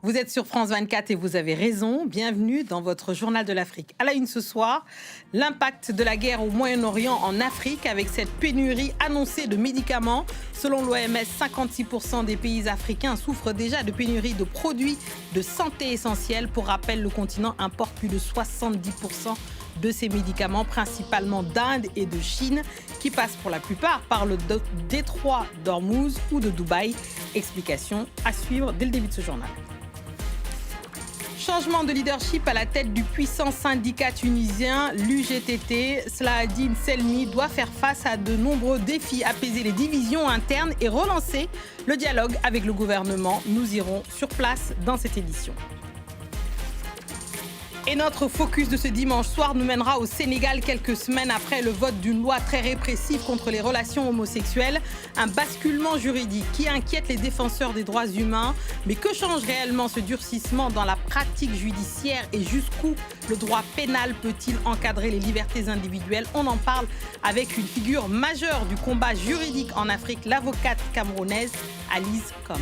Vous êtes sur France 24 et vous avez raison. Bienvenue dans votre journal de l'Afrique. À la une ce soir, l'impact de la guerre au Moyen-Orient en Afrique avec cette pénurie annoncée de médicaments. Selon l'OMS, 56% des pays africains souffrent déjà de pénurie de produits de santé essentiels. Pour rappel, le continent importe plus de 70% de ces médicaments, principalement d'Inde et de Chine, qui passent pour la plupart par le détroit d'Ormuz ou de Dubaï. Explication à suivre dès le début de ce journal. Changement de leadership à la tête du puissant syndicat tunisien, l'UGTT. Saladine Selmi doit faire face à de nombreux défis, apaiser les divisions internes et relancer le dialogue avec le gouvernement. Nous irons sur place dans cette édition. Et notre focus de ce dimanche soir nous mènera au Sénégal quelques semaines après le vote d'une loi très répressive contre les relations homosexuelles. Un basculement juridique qui inquiète les défenseurs des droits humains. Mais que change réellement ce durcissement dans la pratique judiciaire et jusqu'où le droit pénal peut-il encadrer les libertés individuelles? On en parle avec une figure majeure du combat juridique en Afrique, l'avocate camerounaise Alice Com.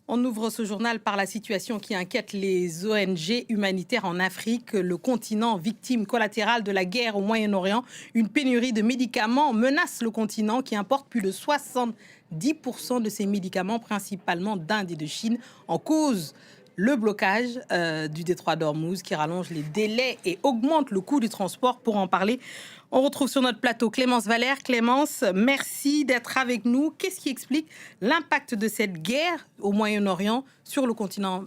On ouvre ce journal par la situation qui inquiète les ONG humanitaires en Afrique, le continent victime collatérale de la guerre au Moyen-Orient. Une pénurie de médicaments menace le continent qui importe plus de 70% de ces médicaments, principalement d'Inde et de Chine. En cause, le blocage du détroit d'Ormuz qui rallonge les délais et augmente le coût du transport. Pour en parler, on retrouve sur notre plateau Clémence Valère. Clémence, merci d'être avec nous. Qu'est-ce qui explique l'impact de cette guerre au Moyen-Orient sur le continent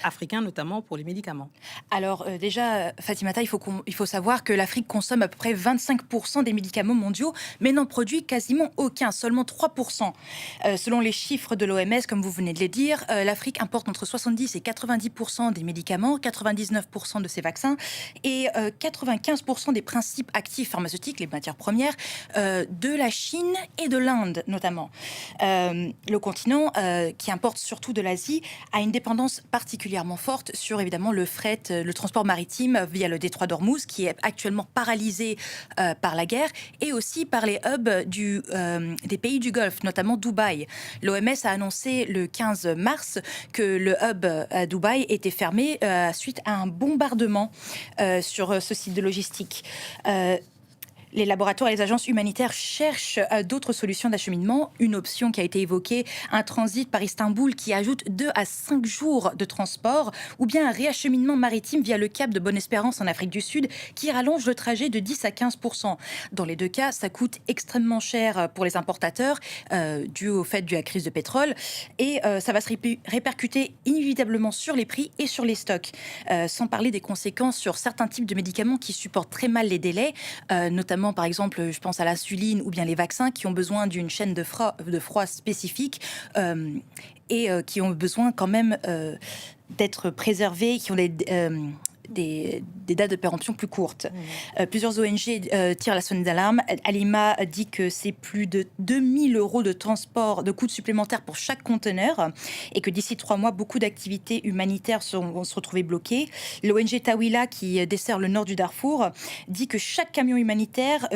africain, notamment pour les médicaments? Alors déjà, Fatimata, il faut savoir que l'Afrique consomme à peu près 25% des médicaments mondiaux, mais n'en produit quasiment aucun, seulement 3%. Selon les chiffres de l'OMS, comme vous venez de les dire, l'Afrique importe entre 70 et 90% des médicaments, 99% de ses vaccins et 95% des principes actifs pharmaceutiques, les matières premières, de la Chine et de l'Inde notamment. Le continent, qui importe surtout de l'Asie, a une dépendance particulièrement forte sur évidemment le fret, le transport maritime via le détroit d'Ormuz qui est actuellement paralysé par la guerre et aussi par les hubs des pays du Golfe, notamment Dubaï. L'OMS a annoncé le 15 mars que le hub à Dubaï était fermé suite à un bombardement sur ce site de logistique. Les laboratoires et les agences humanitaires cherchent d'autres solutions d'acheminement. Une option qui a été évoquée, un transit par Istanbul qui ajoute 2 à 5 jours de transport, ou bien un réacheminement maritime via le cap de Bonne-Espérance en Afrique du Sud qui rallonge le trajet de 10 à 15%. Dans les deux cas, ça coûte extrêmement cher pour les importateurs, dû au fait de la crise de pétrole, et ça va se répercuter inévitablement sur les prix et sur les stocks, sans parler des conséquences sur certains types de médicaments qui supportent très mal les délais, notamment par exemple, je pense à l'insuline ou bien les vaccins qui ont besoin d'une chaîne de froid spécifique et qui ont besoin quand même d'être préservés, qui ont des dates de péremption plus courtes. Plusieurs ONG tirent la sonnette d'alarme. Alima dit que c'est plus de 2000 € de transport, de coûts supplémentaires pour chaque conteneur et que d'ici 3 mois, beaucoup d'activités humanitaires vont se retrouver bloquées. L'ONG Tawila, qui dessert le nord du Darfour, dit que chaque camion humanitaire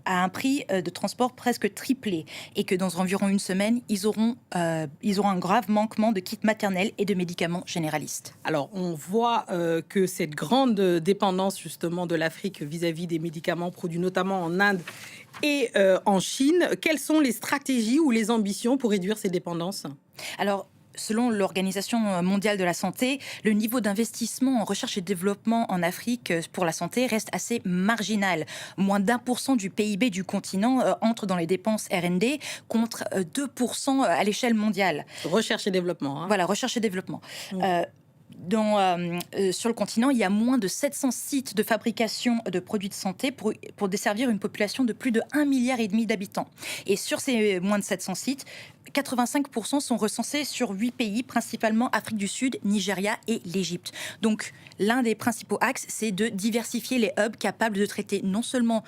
a un prix de transport presque triplé et que dans environ une semaine, ils auront un grave manquement de kits maternels et de médicaments généralistes. Alors, on voit que cette grande dépendance justement de l'Afrique vis-à-vis des médicaments produits notamment en Inde et en Chine. Quelles sont les stratégies ou les ambitions pour réduire ces dépendances? Alors, selon l'Organisation mondiale de la santé, le niveau d'investissement en recherche et développement en Afrique pour la santé reste assez marginal. Moins d'1% du PIB du continent entre dans les dépenses R&D contre 2% à l'échelle mondiale. Recherche et développement. Hein. Voilà, recherche et développement. Sur le continent, il y a moins de 700 sites de fabrication de produits de santé pour desservir une population de plus de 1,5 milliard d'habitants. Et sur ces moins de 700 sites, 85% sont recensés sur 8 pays, principalement Afrique du Sud, Nigeria et l'Égypte. Donc, l'un des principaux axes, c'est de diversifier les hubs capables de traiter non seulement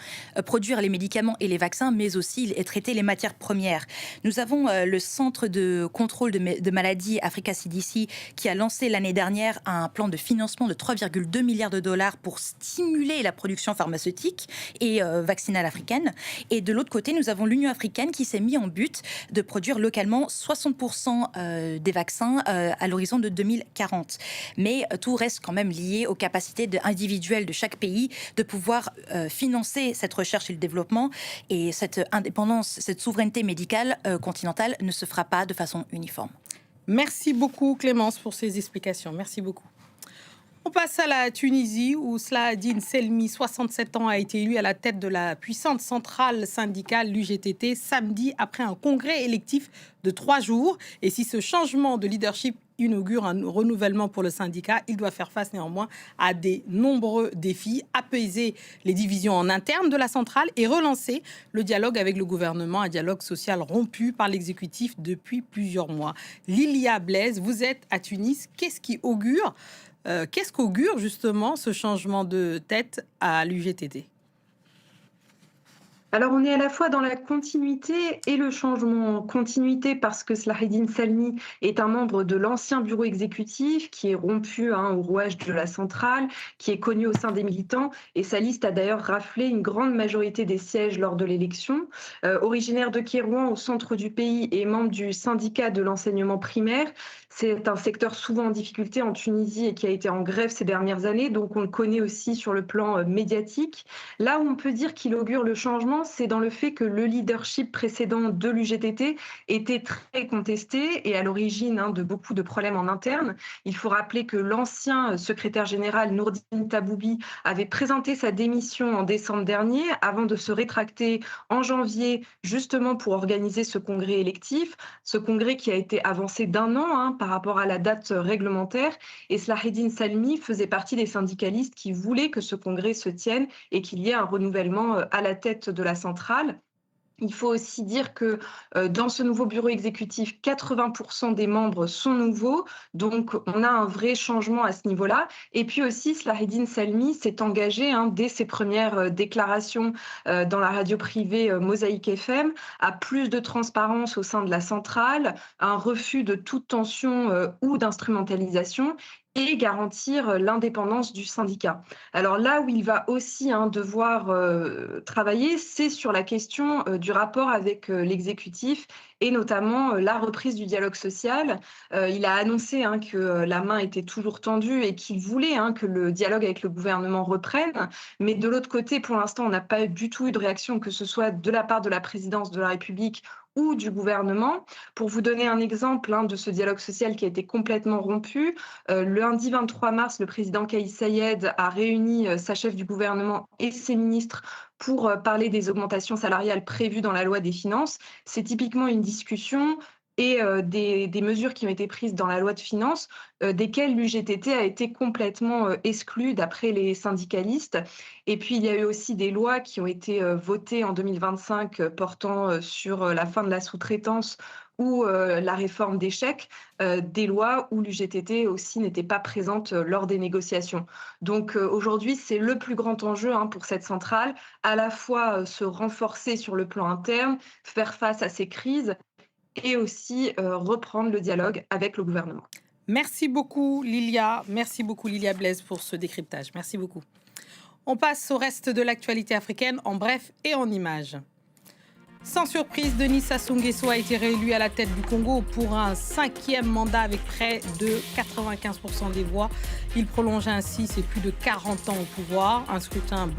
produire les médicaments et les vaccins, mais aussi traiter les matières premières. Nous avons le Centre de contrôle de maladies Africa CDC qui a lancé l'année dernière un plan de financement de 3,2 milliards de dollars pour stimuler la production pharmaceutique et vaccinale africaine. Et de l'autre côté, nous avons l'Union africaine qui s'est mis en but de produire localement 60% des vaccins à l'horizon de 2040. Mais tout reste quand même lié aux capacités individuelles de chaque pays de pouvoir financer cette recherche et le développement. Et cette indépendance, cette souveraineté médicale continentale ne se fera pas de façon uniforme. Merci beaucoup Clémence pour ces explications. Merci beaucoup. On passe à la Tunisie où Slahdine Selmi, 67 ans, a été élu à la tête de la puissante centrale syndicale, l'UGTT, samedi après un congrès électif de 3 jours. Et si ce changement de leadership inaugure un renouvellement pour le syndicat, il doit faire face néanmoins à de nombreux défis, apaiser les divisions en interne de la centrale et relancer le dialogue avec le gouvernement, un dialogue social rompu par l'exécutif depuis plusieurs mois. Lilia Blaise, vous êtes à Tunis. Qu'est-ce qu'augure justement ce changement de tête à l'UGTT ? Alors, on est à la fois dans la continuité et le changement. Continuité parce que Slahdine Selmi est un membre de l'ancien bureau exécutif qui est rompu au rouage de la centrale, qui est connu au sein des militants. Et sa liste a d'ailleurs raflé une grande majorité des sièges lors de l'élection. Originaire de Kérouan, au centre du pays, et membre du syndicat de l'enseignement primaire, c'est un secteur souvent en difficulté en Tunisie et qui a été en grève ces dernières années. Donc, on le connaît aussi sur le plan médiatique. Là où on peut dire qu'il augure le changement, c'est dans le fait que le leadership précédent de l'UGTT était très contesté et à l'origine de beaucoup de problèmes en interne. Il faut rappeler que l'ancien secrétaire général Nourdine Taboubi avait présenté sa démission en décembre dernier avant de se rétracter en janvier justement pour organiser ce congrès électif, ce congrès qui a été avancé d'1 an par rapport à la date réglementaire. Et Slahdine Selmi faisait partie des syndicalistes qui voulaient que ce congrès se tienne et qu'il y ait un renouvellement à la tête de la centrale. Il faut aussi dire que dans ce nouveau bureau exécutif, 80% des membres sont nouveaux, donc on a un vrai changement à ce niveau-là. Et puis aussi, Slahdine Selmi s'est engagé dès ses premières déclarations dans la radio privée Mosaïque FM à plus de transparence au sein de la centrale, un refus de toute tension ou d'instrumentalisation, et garantir l'indépendance du syndicat. Alors là où il va aussi devoir travailler, c'est sur la question du rapport avec l'exécutif et notamment la reprise du dialogue social. Il a annoncé que la main était toujours tendue et qu'il voulait que le dialogue avec le gouvernement reprenne. Mais de l'autre côté, pour l'instant, on n'a pas du tout eu de réaction, que ce soit de la part de la présidence de la République ou du gouvernement. Pour vous donner un exemple de ce dialogue social qui a été complètement rompu, le lundi 23 mars, le président Kais Saied a réuni sa chef du gouvernement et ses ministres pour parler des augmentations salariales prévues dans la loi des finances. C'est typiquement une discussion et des mesures qui ont été prises dans la loi de finances, desquelles l'UGTT a été complètement exclue d'après les syndicalistes. Et puis, il y a eu aussi des lois qui ont été votées en 2025 portant sur la fin de la sous-traitance ou la réforme des chèques, des lois où l'UGTT aussi n'était pas présente lors des négociations. Donc aujourd'hui, c'est le plus grand enjeu pour cette centrale, à la fois se renforcer sur le plan interne, faire face à ces crises, et aussi reprendre le dialogue avec le gouvernement. Merci beaucoup Lilia Blaise pour ce décryptage. Merci beaucoup. On passe au reste de l'actualité africaine en bref et en images. Sans surprise, Denis Sassou Nguesso a été réélu à la tête du Congo pour un 5e mandat avec près de 95% des voix. Il prolonge ainsi ses plus de 40 ans au pouvoir. Un scrutin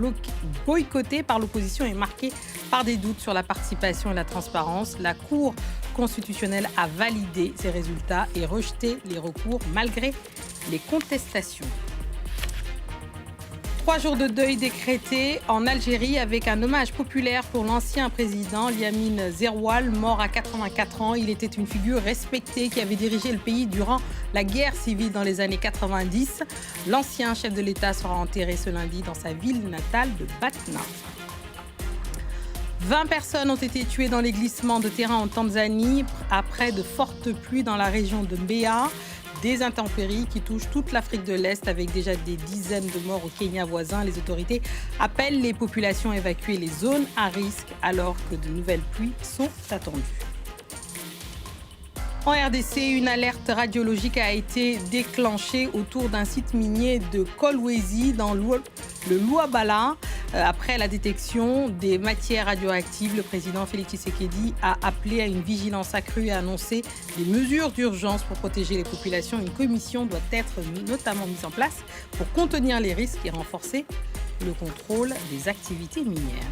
boycotté par l'opposition est marqué par des doutes sur la participation et la transparence. La Cour constitutionnelle a validé ces résultats et rejeté les recours malgré les contestations. 3 jours de deuil décrétés en Algérie avec un hommage populaire pour l'ancien président Lamine Zeroual, mort à 84 ans. Il était une figure respectée qui avait dirigé le pays durant la guerre civile dans les années 90. L'ancien chef de l'État sera enterré ce lundi dans sa ville natale de Batna. 20 personnes ont été tuées dans les glissements de terrain en Tanzanie après de fortes pluies dans la région de Mbeya. Des intempéries qui touchent toute l'Afrique de l'Est avec déjà des dizaines de morts au Kenya voisin. Les autorités appellent les populations à évacuer les zones à risque alors que de nouvelles pluies sont attendues. En RDC, une alerte radiologique a été déclenchée autour d'un site minier de Kolwezi dans le Luabala. Après la détection des matières radioactives, le président Félix Tshisekedi a appelé à une vigilance accrue et a annoncé des mesures d'urgence pour protéger les populations. Une commission doit être notamment mise en place pour contenir les risques et renforcer le contrôle des activités minières.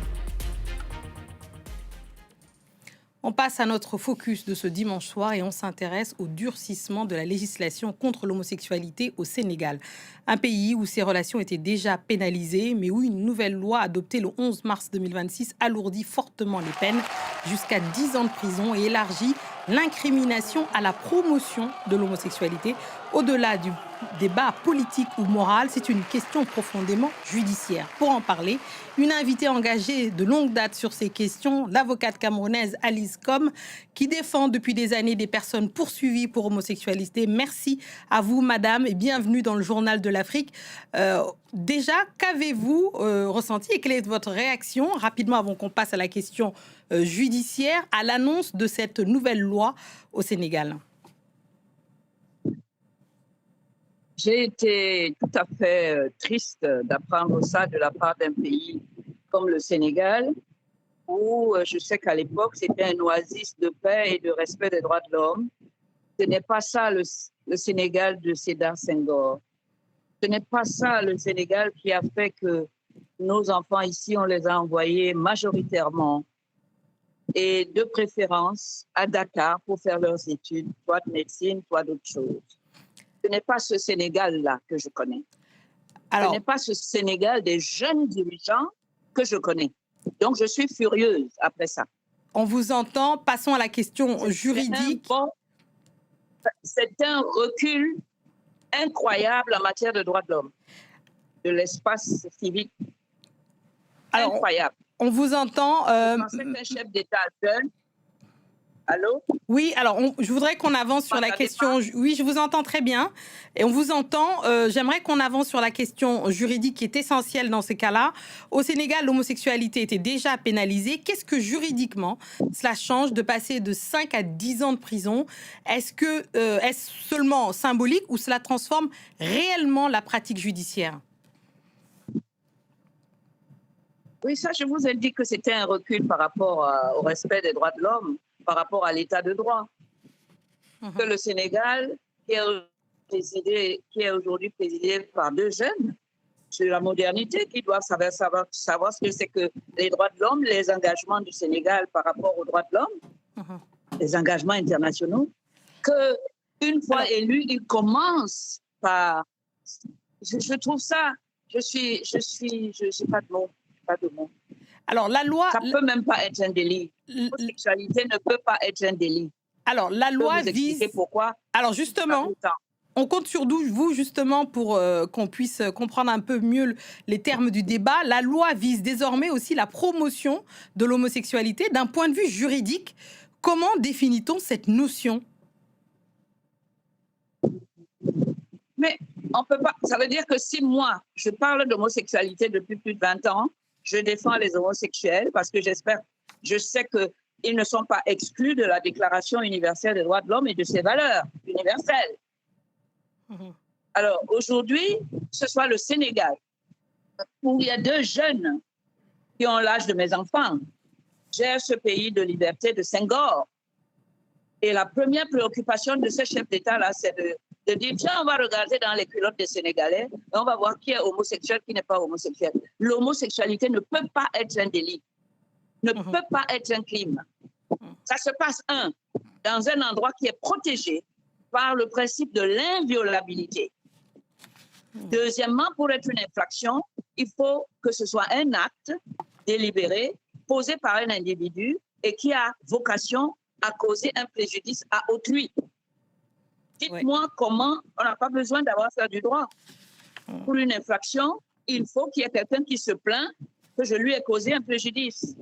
On passe à notre focus de ce dimanche soir et on s'intéresse au durcissement de la législation contre l'homosexualité au Sénégal. Un pays où ces relations étaient déjà pénalisées, mais où une nouvelle loi adoptée le 11 mars 2026 alourdit fortement les peines jusqu'à 10 ans de prison et élargit l'incrimination à la promotion de l'homosexualité. Au-delà du débat politique ou moral, c'est une question profondément judiciaire. Pour en parler, une invitée engagée de longue date sur ces questions, l'avocate camerounaise Alice Com, qui défend depuis des années des personnes poursuivies pour homosexualité. Merci à vous, madame, et bienvenue dans le Journal de l'Afrique. Déjà, qu'avez-vous ressenti et quelle est votre réaction, rapidement avant qu'on passe à la question judiciaire, à l'annonce de cette nouvelle loi au Sénégal? J'ai été tout à fait triste d'apprendre ça de la part d'un pays comme le Sénégal, où je sais qu'à l'époque, c'était un oasis de paix et de respect des droits de l'homme. Ce n'est pas ça le Sénégal de Sédar Senghor. Ce n'est pas ça le Sénégal qui a fait que nos enfants ici, on les a envoyés majoritairement et de préférence à Dakar pour faire leurs études, soit de médecine, soit d'autres choses. Ce n'est pas ce Sénégal-là que je connais. Ce n'est pas ce Sénégal des jeunes dirigeants que je connais. Donc, je suis furieuse après ça. On vous entend. Passons à la question juridique. C'est un recul incroyable en matière de droits de l'homme, de l'espace civique. Incroyable. On vous entend. Je pensais qu'un chef d'État jeune. Allô? Oui, alors je voudrais qu'on avance sur la question. Oui, je vous entends très bien. Et on vous entend. J'aimerais qu'on avance sur la question juridique qui est essentielle dans ces cas-là. Au Sénégal, l'homosexualité était déjà pénalisée. Qu'est-ce que juridiquement cela change de passer de 5 à 10 ans de prison? Est-ce seulement symbolique ou cela transforme réellement la pratique judiciaire? Oui, ça, je vous ai dit que c'était un recul par rapport au respect des droits de l'homme, par rapport à l'état de droit. Que le Sénégal, qui est aujourd'hui présidé par deux jeunes, sur la modernité, qui doivent savoir ce que c'est que les droits de l'homme, les engagements du Sénégal par rapport aux droits de l'homme, les engagements internationaux, qu'une fois élu, il commence par... Je trouve ça... Je suis pas de mots. Pas de mots. Alors, la loi... Ça ne peut même pas être un délit. L'homosexualité ne peut pas être un délit. Alors, la loi vise... Pourquoi? Alors, justement, on compte sur vous, justement, pour qu'on puisse comprendre un peu mieux les termes du débat. La loi vise désormais aussi la promotion de l'homosexualité. D'un point de vue juridique, comment définit-on cette notion? Mais on peut pas... Ça veut dire que si moi, je parle d'homosexualité depuis plus de 20 ans, je défends les homosexuels parce que je sais qu'ils ne sont pas exclus de la Déclaration universelle des droits de l'homme et de ses valeurs universelles. Alors aujourd'hui, ce soit le Sénégal, où il y a deux jeunes qui ont l'âge de mes enfants, gèrent ce pays de liberté de Senghor. Et la première préoccupation de ce chef d'État-là, c'est de dire, tiens, on va regarder dans les culottes des Sénégalais et on va voir qui est homosexuel, qui n'est pas homosexuel. L'homosexualité ne peut pas être un délit, ne peut pas être un crime. Ça se passe, dans un endroit qui est protégé par le principe de l'inviolabilité. Deuxièmement, pour être une infraction, il faut que ce soit un acte délibéré, posé par un individu et qui a vocation à causer un préjudice à autrui. Dites-moi comment, on n'a pas besoin d'avoir fait du droit. Pour une infraction, il faut qu'il y ait quelqu'un qui se plaint que je lui ai causé un préjudice.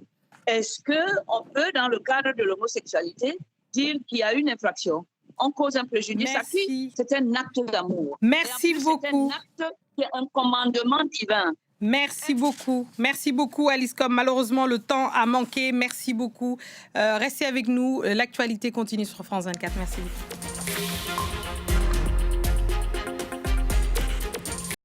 Est-ce qu'on peut, dans le cadre de l'homosexualité, dire qu'il y a une infraction? On cause un préjudice à qui? C'est un acte d'amour. Merci beaucoup. C'est un acte qui est un commandement divin. Merci beaucoup Alice Com. Malheureusement, le temps a manqué. Merci beaucoup. Restez avec nous. L'actualité continue sur France 24. Merci beaucoup.